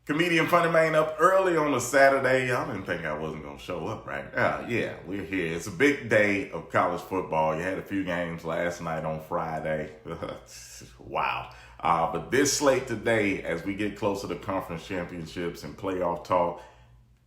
Comedian FunnyMaine up early on a Saturday. Y'all didn't think I wasn't going to show up, right? Yeah, we're here. It's a big day of college football. You had a few games last night on Friday. Wow. But this slate today, as we get closer to conference championships and playoff talk,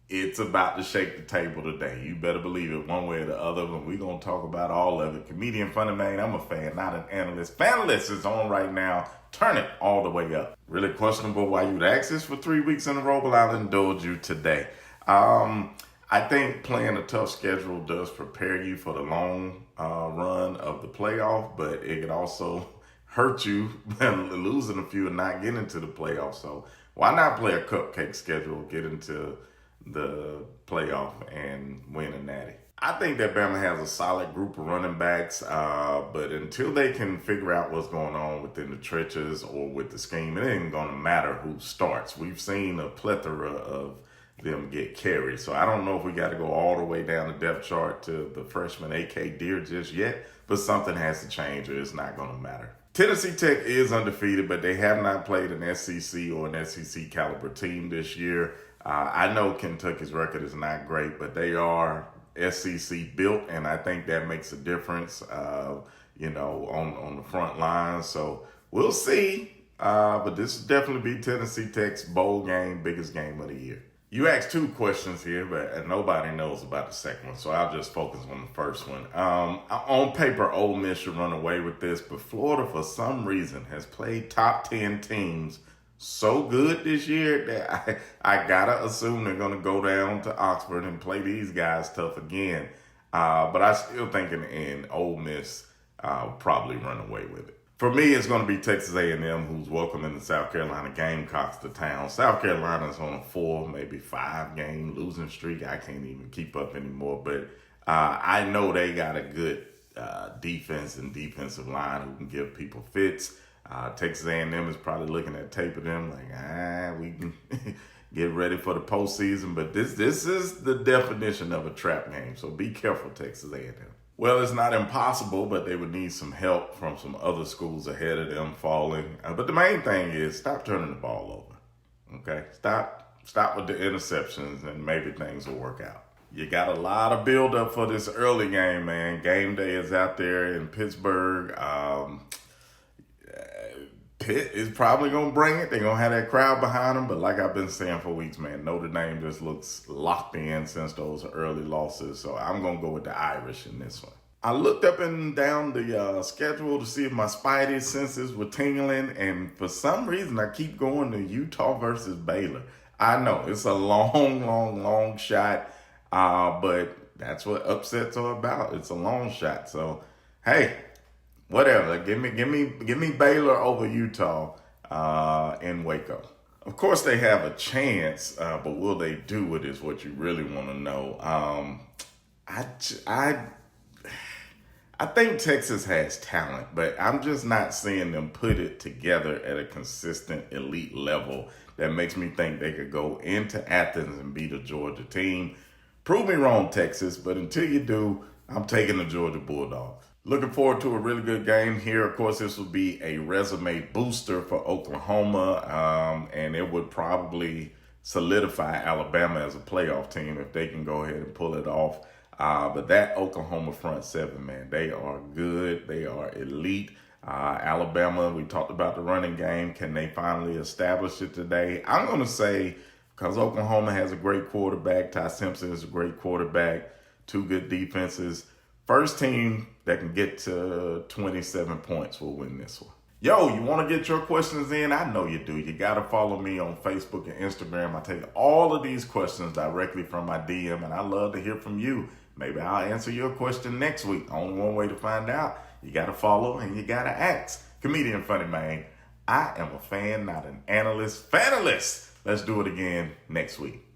it's about to shake the table today. You better believe it one way or the other, and we're going to talk about all of it. Comedian FunnyMaine, I'm a fan, not an analyst. Fanalyst is on right now. Turn it all the way up. Really questionable why you'd ask this for 3 weeks in a row, but I'll indulge you today. I think playing a tough schedule does prepare you for the long run of the playoff, but it could also hurt you losing a few and not getting into the playoff. So why not play a cupcake schedule, get into the playoff and win a natty? I think that Bama has a solid group of running backs, but until they can figure out what's going on within the trenches or with the scheme, it ain't going to matter who starts. We've seen a plethora of them get carried, so I don't know if we got to go all the way down the depth chart to the freshman AK Deer just yet, but something has to change or it's not going to matter. Tennessee Tech is undefeated, but they have not played an SEC or an SEC caliber team this year. I know Kentucky's record is not great, but they are SEC built, and I think that makes a difference, on the front line. So we'll see, but this will definitely be Tennessee Tech's bowl game, biggest game of the year. You asked two questions here, but nobody knows about the second one, so I'll just focus on the first one. On paper, Ole Miss should run away with this, but Florida, for some reason, has played top 10 teams so good this year that I gotta assume they're gonna go down to Oxford and play these guys tough again. But I still think in the end, Ole Miss will probably run away with it. For me, it's gonna be Texas A&M, who's welcoming the South Carolina Gamecocks to town. South Carolina's on a 4, maybe 5 game losing streak. I can't even keep up anymore, but I know they got a good defense and defensive line who can give people fits. Texas A&M is probably looking at tape of them like, we can get ready for the postseason. But this is the definition of a trap game, so be careful, Texas A&M. Well, it's not impossible, but they would need some help from some other schools ahead of them falling. But the main thing is stop turning the ball over, okay? Stop with the interceptions, and maybe things will work out. You got a lot of build-up for this early game, man. Game day is out there in Pittsburgh. Pitt is probably going to bring it. They're going to have that crowd behind them. But like I've been saying for weeks, man, Notre Dame just looks locked in since those early losses. So I'm going to go with the Irish in this one. I looked up and down the schedule to see if my spidey senses were tingling. And for some reason, I keep going to Utah versus Baylor. I know it's a long shot. But that's what upsets are about. It's a long shot. So, hey, whatever. Give me Baylor over Utah in Waco. Of course, they have a chance, but will they do it is what you really want to know. I think Texas has talent, but I'm just not seeing them put it together at a consistent elite level that makes me think they could go into Athens and beat a Georgia team. Prove me wrong, Texas, but until you do, I'm taking the Georgia Bulldogs. Looking forward to a really good game here. Of course, this will be a resume booster for Oklahoma, and it would probably solidify Alabama as a playoff team if they can go ahead and pull it off. But that Oklahoma front seven, man, they are good. They are elite. Alabama, we talked about the running game. Can they finally establish it today? I'm going to say, because Oklahoma has a great quarterback, Ty Simpson is a great quarterback, 2 good defenses. First team that can get to 27 points will win this one. Yo, you want to get your questions in? I know you do. You got to follow me on Facebook and Instagram. I take all of these questions directly from my DM, and I love to hear from you. Maybe I'll answer your question next week. Only one way to find out. You got to follow and you got to ask. Comedian FunnyMaine, I am a fan, not an analyst. Fanalyst. Let's do it again next week.